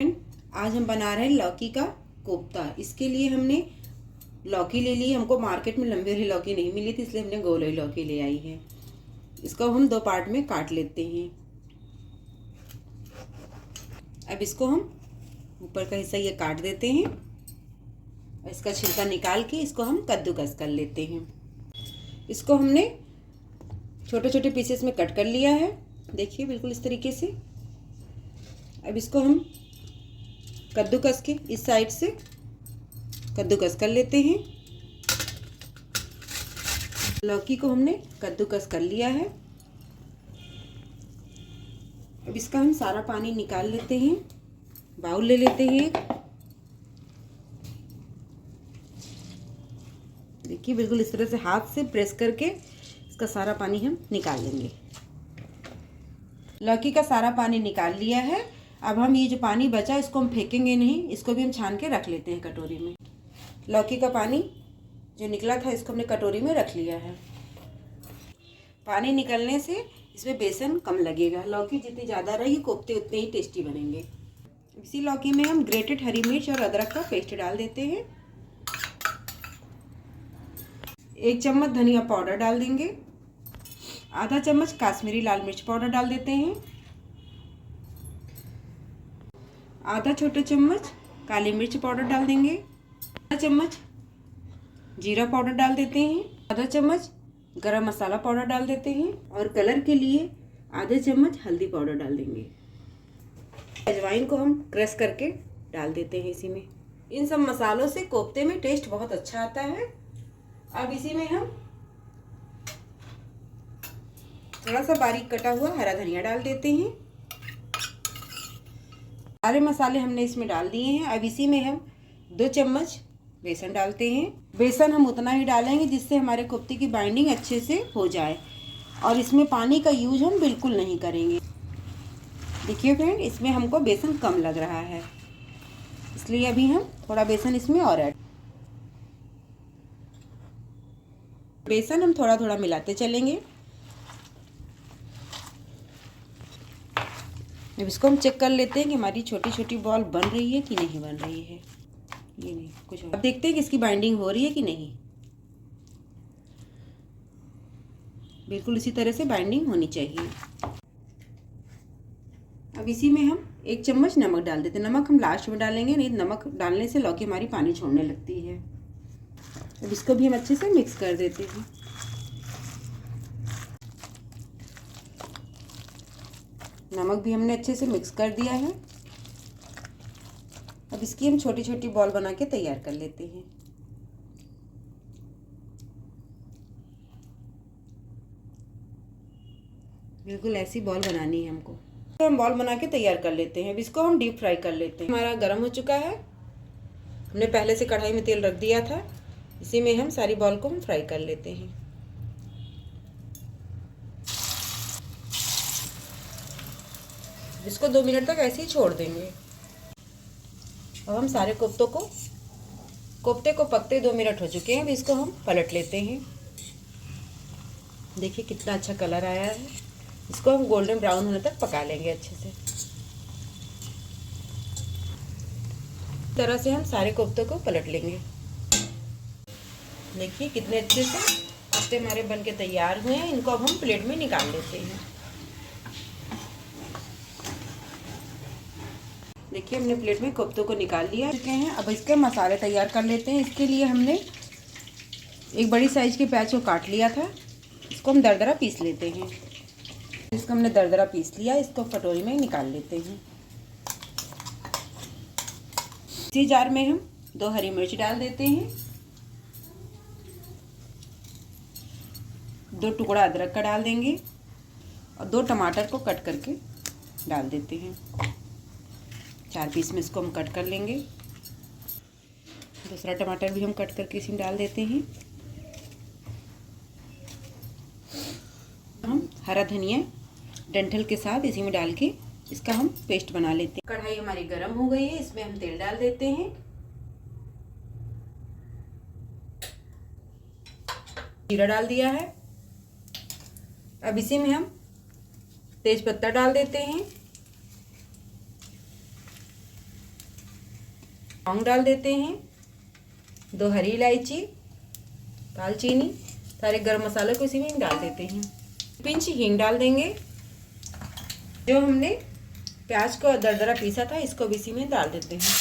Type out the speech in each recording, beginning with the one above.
आज हम बना रहे हैं लौकी का कोफ्ता। इसके लिए हमने लौकी ले ली। हमको मार्केट में लंबी वाली लौकी नहीं मिली थी, इसलिए हमने गोल वाली लौकी ले आई है। इसको हम दो पार्ट में काट लेते हैं। अब इसको हम ऊपर का हिस्सा ये काट देते हैं और इसका छिलका निकाल के इसको हम कद्दूकस कर लेते हैं। इसको हमने छोटे छोटे पीसेस में कट कर लिया है, देखिए बिल्कुल इस तरीके से। अब इसको हम कद्दूकस के इस साइड से कद्दूकस कर लेते हैं। लौकी को हमने कद्दूकस कर लिया है। अब इसका हम सारा पानी निकाल लेते हैं। बाउल ले लेते हैं। देखिए बिल्कुल इस तरह से हाथ से प्रेस करके इसका सारा पानी हम निकाल लेंगे। लौकी का सारा पानी निकाल लिया है। अब हम ये जो पानी बचा इसको हम फेंकेंगे नहीं, इसको भी हम छान के रख लेते हैं कटोरी में। लौकी का पानी जो निकला था इसको हमने कटोरी में रख लिया है। पानी निकलने से इसमें बेसन कम लगेगा। लौकी जितनी ज़्यादा रहेगी कोफ्ते उतने ही टेस्टी बनेंगे। इसी लौकी में हम ग्रेटेड हरी मिर्च और अदरक का पेस्ट डाल देते हैं। 1 चम्मच धनिया पाउडर डाल देंगे। आधा चम्मच काश्मीरी लाल मिर्च पाउडर डाल देते हैं। आधा छोटा चम्मच काली मिर्च पाउडर डाल देंगे। आधा चम्मच जीरा पाउडर डाल देते हैं। आधा चम्मच गरम मसाला पाउडर डाल देते हैं और कलर के लिए आधे चम्मच हल्दी पाउडर डाल देंगे। अजवाइन को हम क्रश करके डाल देते हैं इसी में। इन सब मसालों से कोफ्ते में टेस्ट बहुत अच्छा आता है। अब इसी में हम थोड़ा सा बारीक कटा हुआ हरा धनिया डाल देते हैं। सारे मसाले हमने इसमें डाल दिए हैं। अब इसी में हम 2 चम्मच बेसन डालते हैं। बेसन हम उतना ही डालेंगे जिससे हमारे कोफ्ते की बाइंडिंग अच्छे से हो जाए, और इसमें पानी का यूज हम बिल्कुल नहीं करेंगे। देखिए फ्रेंड, इसमें हमको बेसन कम लग रहा है, इसलिए अभी हम थोड़ा बेसन इसमें और ऐड। बेसन हम थोड़ा थोड़ा मिलाते चलेंगे। अब इसको हम चेक कर लेते हैं कि हमारी छोटी छोटी बॉल बन रही है कि नहीं बन रही है। ये नहीं कुछ। अब देखते हैं कि इसकी बाइंडिंग हो रही है कि नहीं। बिल्कुल इसी तरह से बाइंडिंग होनी चाहिए। अब इसी में हम 1 चम्मच नमक डाल देते हैं। नमक हम लास्ट में डालेंगे, नहीं नमक डालने से लौकी हमारी पानी छोड़ने लगती है। अब इसको भी हम अच्छे से मिक्स कर देते हैं। नमक भी हमने अच्छे से मिक्स कर दिया है। अब इसकी हम छोटी छोटी बॉल बना के तैयार कर लेते हैं। बिल्कुल ऐसी बॉल बनानी है हमको। तो हम बॉल बना के तैयार कर लेते हैं। अब इसको हम डीप फ्राई कर लेते हैं। हमारा गर्म हो चुका है। हमने पहले से कढ़ाई में तेल रख दिया था। इसी में हम सारी बॉल को हम फ्राई कर लेते हैं। इसको 2 मिनट तक ऐसे ही छोड़ देंगे। अब हम सारे कोफ्ते को पकते 2 मिनट हो चुके हैं। अब इसको हम पलट लेते हैं। देखिए कितना अच्छा कलर आया है। इसको हम गोल्डन ब्राउन होने तक पका लेंगे अच्छे से। इस तरह से हम सारे कोफ्तों को पलट लेंगे। देखिए कितने अच्छे से कोफ्ते हमारे बन के तैयार हुए हैं। इनको अब हम प्लेट में निकाल लेते हैं। देखिए हमने प्लेट में कोफ्तों को निकाल लिया चुके हैं। अब इसके मसाले तैयार कर लेते हैं। इसके लिए हमने एक बड़ी साइज के प्याज को काट लिया था। इसको हम दरदरा पीस लेते हैं। इसको हमने दरदरा पीस लिया। इसको कटोरी में निकाल लेते हैं। इसी जार में हम 2 हरी मिर्च डाल देते हैं। 2 टुकड़ा अदरक का डाल देंगे और 2 टमाटर को कट करके डाल देते हैं। 4 पीस में इसको हम कट कर लेंगे। दूसरा टमाटर भी हम कट करके इसमें डाल देते हैं। हम हरा धनिया डंठल के साथ इसी में डाल के इसका हम पेस्ट बना लेते हैं। कढ़ाई हमारी गर्म हो गई है। इसमें हम तेल डाल देते हैं। जीरा डाल दिया है। अब इसी में हम तेज पत्ता डाल देते हैं। लौंग डाल देते हैं, 2 हरी इलायची, दालचीनी, सारे गरम मसाले को इसी में डाल देते हैं। पिंच हींग डाल देंगे। जो हमने प्याज को दरदरा पीसा था इसको भी इसी में डाल देते हैं।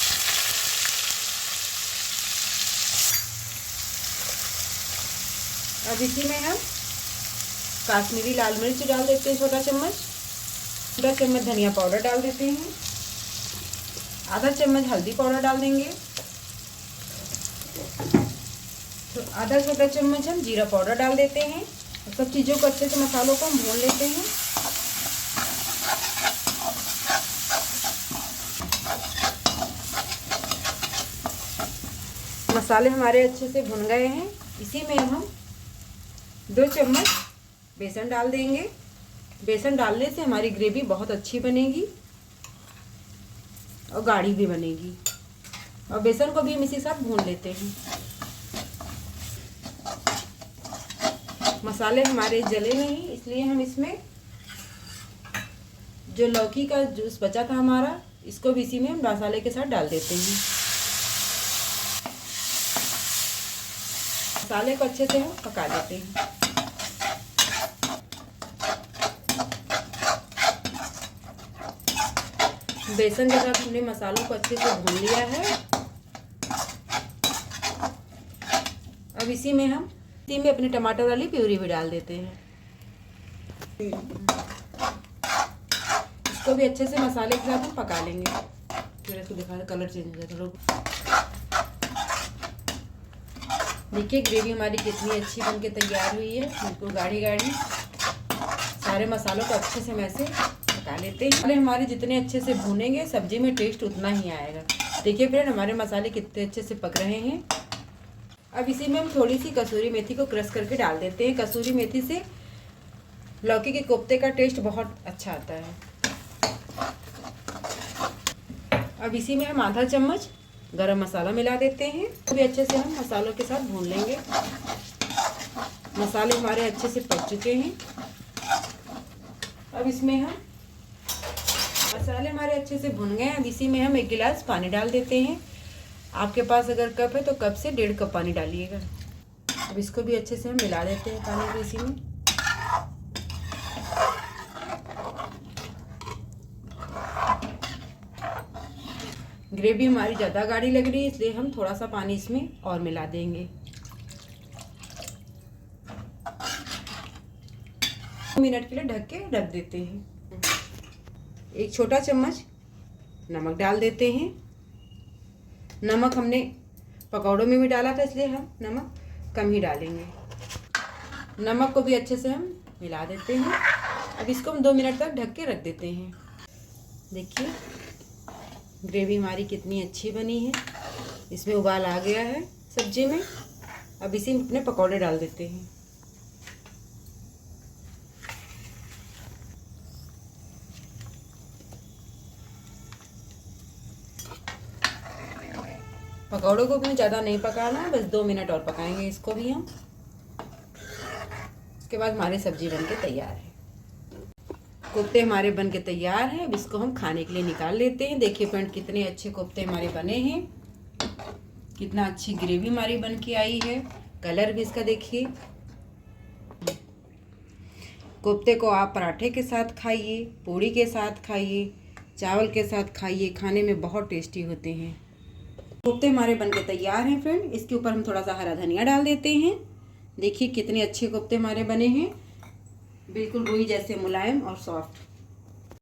अब इसी में हम काश्मीरी लाल मिर्च डाल देते हैं, छोटा चम्मच धनिया पाउडर डाल देते हैं, आधा चम्मच हल्दी पाउडर डाल देंगे, तो आधा छोटा चम्मच हम जीरा पाउडर डाल देते हैं। सब चीज़ों को अच्छे से मसालों को हम भून लेते हैं। मसाले हमारे अच्छे से भुन गए हैं। इसी में हम 2 चम्मच बेसन डाल देंगे। बेसन डालने से हमारी ग्रेवी बहुत अच्छी बनेगी और गाढ़ी भी बनेगी। और बेसन को भी हम इसी साथ भून लेते हैं। मसाले हमारे जले नहीं, इसलिए हम इसमें जो लौकी का जूस बचा था हमारा, इसको भी इसी में हम मसाले के साथ डाल देते हैं। मसाले को अच्छे से हम पका लेते हैं। बेसन के साथ हमने मसालों को अच्छे से भून लिया है। अब इसी में हम अपनी टमाटर वाली प्यूरी भी डाल देते हैं। इसको भी अच्छे से मसाले के साथ हम पका लेंगे। फिर इसको दिखा, कलर चेंज हो जाए थोड़ा। देखिए ग्रेवी हमारी कितनी अच्छी बनके तैयार हुई है, बिल्कुल गाढ़ी गाढ़ी। सारे मसालों को अच्छे से हम ऐसे पका लेते हैं। मसाले हमारे जितने अच्छे से भूनेंगे सब्जी में टेस्ट उतना ही आएगा। देखिए फ्रेंड हमारे मसाले कितने अच्छे से पक रहे हैं। अब इसी में हम थोड़ी सी कसूरी मेथी को क्रश करके डाल देते हैं। कसूरी मेथी से लौकी के कोफ्ते का टेस्ट बहुत अच्छा आता है। अब इसी में हम आधा चम्मच गरम मसाला मिला देते हैं। तो भी अच्छे से हम मसालों के साथ भून लेंगे। मसाले हमारे अच्छे से पक चुके हैं। अब इसमें हम मसाले हमारे अच्छे से भुन गए। अब इसी में हम 1 गिलास पानी डाल देते हैं। आपके पास अगर कप है तो कप से 1.5 कप पानी डालिएगा। अब इसको भी अच्छे से हम मिला देते हैं पानी को इसी में। ग्रेवी हमारी ज़्यादा गाढ़ी लग रही है, इसलिए हम थोड़ा सा पानी इसमें और मिला देंगे। 2 मिनट के लिए ढक के रख देते हैं। 1 छोटा चम्मच नमक डाल देते हैं। नमक हमने पकौड़ों में भी डाला था, इसलिए हम नमक कम ही डालेंगे। नमक को भी अच्छे से हम मिला देते हैं। अब इसको हम 2 मिनट तक ढक के रख देते हैं। देखिए ग्रेवी हमारी कितनी अच्छी बनी है। इसमें उबाल आ गया है सब्जी में। अब इसी में अपने पकौड़े डाल देते हैं। पकौड़ों को भी ज़्यादा नहीं पकाना है, बस 2 मिनट और पकाएंगे इसको भी हम। उसके बाद हमारी सब्जी बनके तैयार है। कोफ्ते हमारे बनके तैयार हैं। अब इसको हम खाने के लिए निकाल लेते हैं। देखिए फ्रेंड कितने अच्छे कोफ्ते हमारे बने हैं। कितना अच्छी ग्रेवी हमारी बनके आई है। कलर भी इसका देखिए। कोफ्ते को आप पराठे के साथ खाइए, पूड़ी के साथ खाइए, चावल के साथ खाइए, खाने में बहुत टेस्टी होते हैं। कोफ्ते हमारे बनके तैयार हैं फ्रेंड। इसके ऊपर हम थोड़ा सा हरा धनिया डाल देते हैं। देखिए कितने अच्छे कोफ्ते हमारे बने हैं, बिल्कुल रुई जैसे मुलायम और सॉफ्ट।